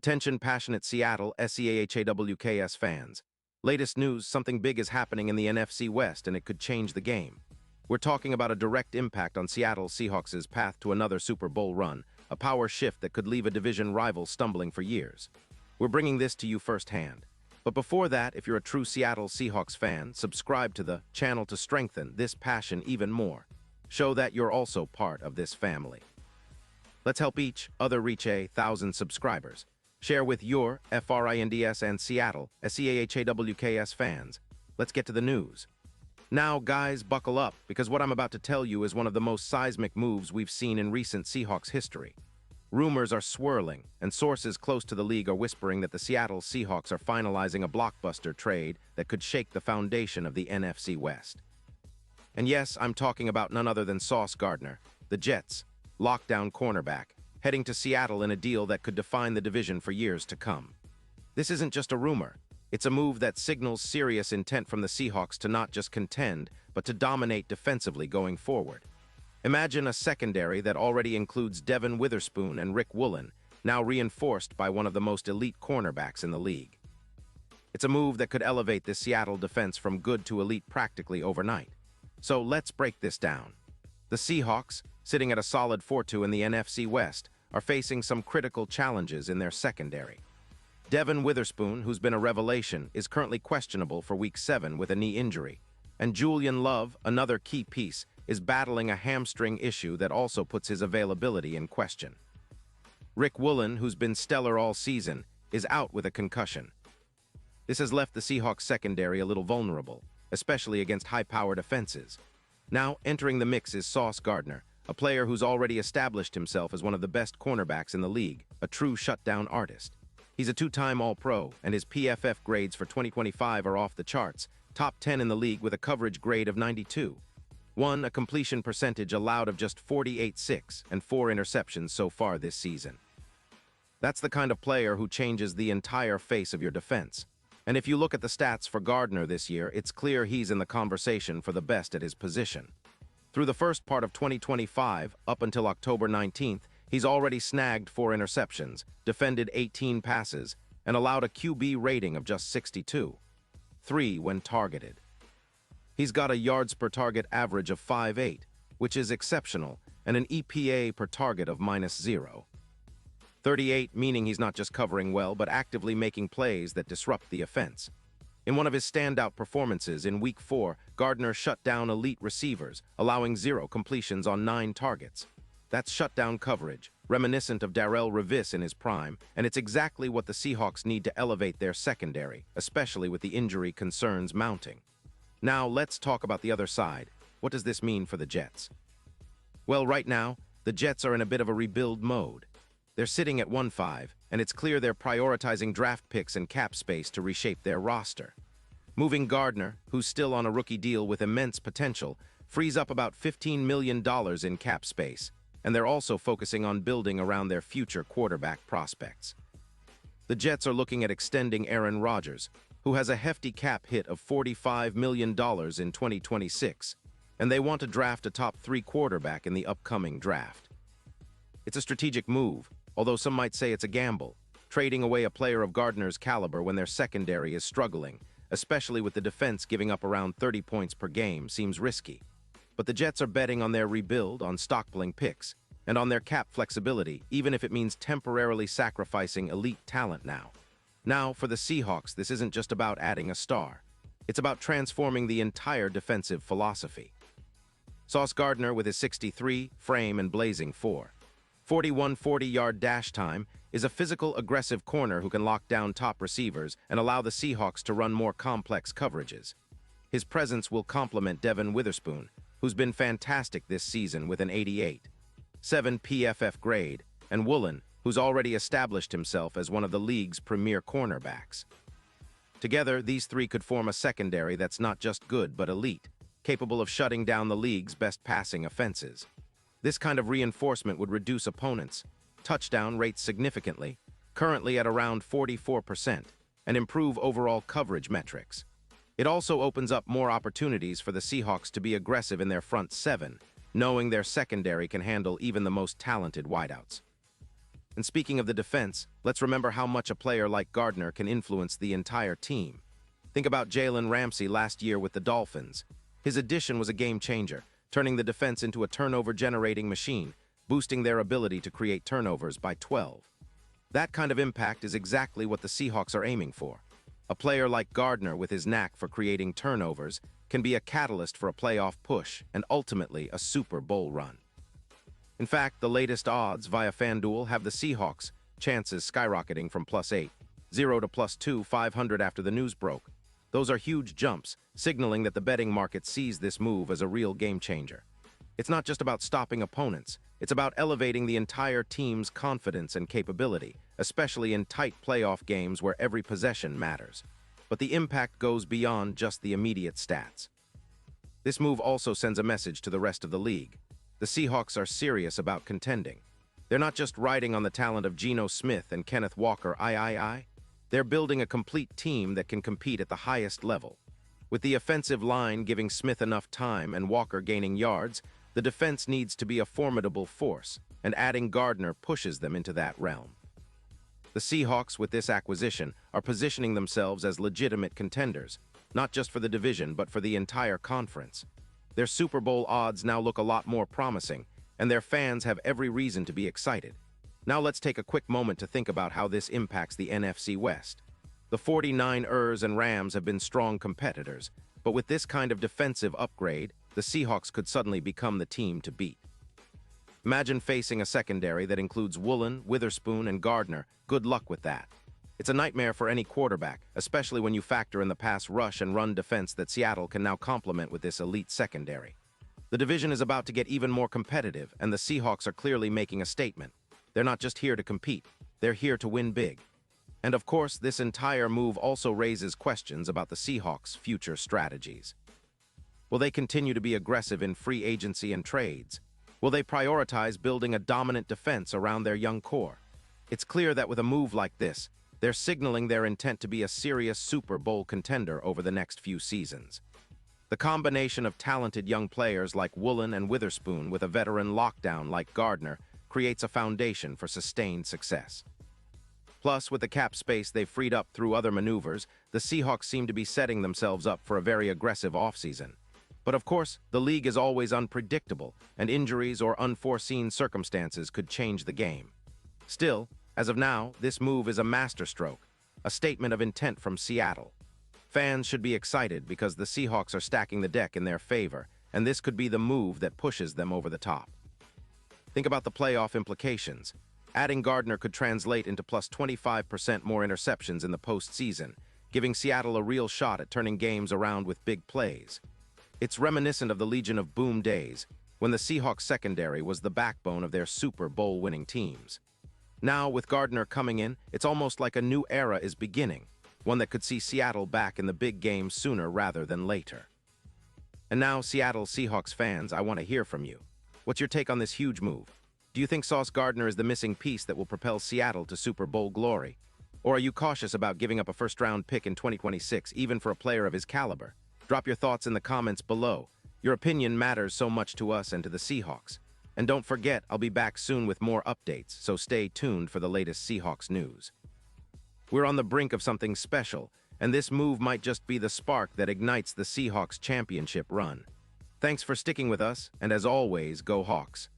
Attention passionate Seattle SEAHAWKS fans. Latest news, something big is happening in the NFC West and it could change the game. We're talking about a direct impact on Seattle Seahawks' path to another Super Bowl run, a power shift that could leave a division rival stumbling for years. We're bringing this to you firsthand. But before that, if you're a true Seattle Seahawks fan, subscribe to the channel to strengthen this passion even more. Show that you're also part of this family. Let's help each other reach 1,000 subscribers. Share with your FRINDS and Seattle SEAHAWKS fans. Let's get to the news. Now, guys, buckle up, because what I'm about to tell you is one of the most seismic moves we've seen in recent Seahawks history. Rumors are swirling, and sources close to the league are whispering that the Seattle Seahawks are finalizing a blockbuster trade that could shake the foundation of the NFC West. And yes, I'm talking about none other than Sauce Gardner, the Jets' lockdown cornerback, heading to Seattle in a deal that could define the division for years to come. This isn't just a rumor. It's a move that signals serious intent from the Seahawks to not just contend, but to dominate defensively going forward. Imagine a secondary that already includes Devin Witherspoon and Rick Woolen, now reinforced by one of the most elite cornerbacks in the league. It's a move that could elevate the Seattle defense from good to elite practically overnight. So let's break this down. The Seahawks, sitting at a solid 4-2 in the NFC West, are facing some critical challenges in their secondary. Devin Witherspoon, who's been a revelation, is currently questionable for Week 7 with a knee injury, and Julian Love, another key piece, is battling a hamstring issue that also puts his availability in question. Rick Woolen, who's been stellar all season, is out with a concussion. This has left the Seahawks secondary a little vulnerable, especially against high-powered offenses. Now, entering the mix is Sauce Gardner, a player who's already established himself as one of the best cornerbacks in the league, a true shutdown artist. He's a two-time All-Pro, and his PFF grades for 2025 are off the charts, top 10 in the league with a coverage grade of 92. A completion percentage allowed of just 48.6 and 4 interceptions so far this season. That's the kind of player who changes the entire face of your defense. And if you look at the stats for Gardner this year, it's clear he's in the conversation for the best at his position. Through the first part of 2025, up until October 19th, he's already snagged 4 interceptions, defended 18 passes, and allowed a QB rating of just 62, 3 when targeted. He's got a yards per target average of 5.8, which is exceptional, and an EPA per target of -0. 38, meaning he's not just covering well, but actively making plays that disrupt the offense. In one of his standout performances in Week 4, Gardner shut down elite receivers, allowing 0 completions on 9 targets. That's shutdown coverage, reminiscent of Darrelle Revis in his prime, and it's exactly what the Seahawks need to elevate their secondary, especially with the injury concerns mounting. Now, let's talk about the other side. What does this mean for the Jets? Well, right now, the Jets are in a bit of a rebuild mode. They're sitting at 1-5, and it's clear they're prioritizing draft picks and cap space to reshape their roster. Moving Gardner, who's still on a rookie deal with immense potential, frees up about $15 million in cap space, and they're also focusing on building around their future quarterback prospects. The Jets are looking at extending Aaron Rodgers, who has a hefty cap hit of $45 million in 2026, and they want to draft a top 3 quarterback in the upcoming draft. It's a strategic move, although some might say it's a gamble, trading away a player of Gardner's caliber when their secondary is struggling, especially with the defense giving up around 30 points per game, seems risky. But the Jets are betting on their rebuild, on stockpiling picks, and on their cap flexibility, even if it means temporarily sacrificing elite talent now. Now, for the Seahawks, this isn't just about adding a star. It's about transforming the entire defensive philosophy. Sauce Gardner, with his 63 frame and blazing 41 40-yard dash time, is a physical, aggressive corner who can lock down top receivers and allow the Seahawks to run more complex coverages. His presence will complement Devin Witherspoon, who's been fantastic this season with an 88.7 PFF grade, and Woolen, who's already established himself as one of the league's premier cornerbacks. Together, these 3 could form a secondary that's not just good but elite, capable of shutting down the league's best passing offenses. This kind of reinforcement would reduce opponents' touchdown rates significantly, currently at around 44%, and improve overall coverage metrics. It also opens up more opportunities for the Seahawks to be aggressive in their front 7, knowing their secondary can handle even the most talented wideouts. And speaking of the defense, let's remember how much a player like Gardner can influence the entire team. Think about Jalen Ramsey last year with the Dolphins. His addition was a game changer, turning the defense into a turnover-generating machine, boosting their ability to create turnovers by 12. That kind of impact is exactly what the Seahawks are aiming for. A player like Gardner, with his knack for creating turnovers, can be a catalyst for a playoff push and ultimately a Super Bowl run. In fact, the latest odds via FanDuel have the Seahawks' chances skyrocketing from +8, 0 to +2, 500 after the news broke. Those are huge jumps, signaling that the betting market sees this move as a real game changer. It's not just about stopping opponents, it's about elevating the entire team's confidence and capability, especially in tight playoff games where every possession matters. But the impact goes beyond just the immediate stats. This move also sends a message to the rest of the league. The Seahawks are serious about contending. They're not just riding on the talent of Geno Smith and Kenneth Walker, They're building a complete team that can compete at the highest level. With the offensive line giving Smith enough time and Walker gaining yards, the defense needs to be a formidable force, and adding Gardner pushes them into that realm. The Seahawks, with this acquisition, are positioning themselves as legitimate contenders, not just for the division but for the entire conference. Their Super Bowl odds now look a lot more promising, and their fans have every reason to be excited. Now let's take a quick moment to think about how this impacts the NFC West. The 49ers and Rams have been strong competitors, but with this kind of defensive upgrade, the Seahawks could suddenly become the team to beat. Imagine facing a secondary that includes Woolen, Witherspoon, and Gardner. Good luck with that. It's a nightmare for any quarterback, especially when you factor in the pass rush and run defense that Seattle can now complement with this elite secondary. The division is about to get even more competitive, and the Seahawks are clearly making a statement. They're not just here to compete, they're here to win big. And of course, this entire move also raises questions about the Seahawks' future strategies. Will they continue to be aggressive in free agency and trades? Will they prioritize building a dominant defense around their young core? It's clear that with a move like this, they're signaling their intent to be a serious Super Bowl contender over the next few seasons. The combination of talented young players like Woolen and Witherspoon with a veteran lockdown like Gardner creates a foundation for sustained success. Plus, with the cap space they've freed up through other maneuvers, the Seahawks seem to be setting themselves up for a very aggressive offseason. But of course, the league is always unpredictable, and injuries or unforeseen circumstances could change the game. Still, as of now, this move is a masterstroke, a statement of intent from Seattle. Fans should be excited because the Seahawks are stacking the deck in their favor, and this could be the move that pushes them over the top. Think about the playoff implications. Adding Gardner could translate into plus 25% more interceptions in the postseason, giving Seattle a real shot at turning games around with big plays. It's reminiscent of the Legion of Boom days, when the Seahawks secondary was the backbone of their Super Bowl winning teams. Now, with Gardner coming in, it's almost like a new era is beginning, one that could see Seattle back in the big game sooner rather than later. And now, Seattle Seahawks fans, I want to hear from you. What's your take on this huge move? Do you think Sauce Gardner is the missing piece that will propel Seattle to Super Bowl glory? Or are you cautious about giving up a first-round pick in 2026, even for a player of his caliber? Drop your thoughts in the comments below. Your opinion matters so much to us and to the Seahawks. And don't forget, I'll be back soon with more updates, so stay tuned for the latest Seahawks news. We're on the brink of something special, and this move might just be the spark that ignites the Seahawks championship run. Thanks for sticking with us, and as always, go Hawks.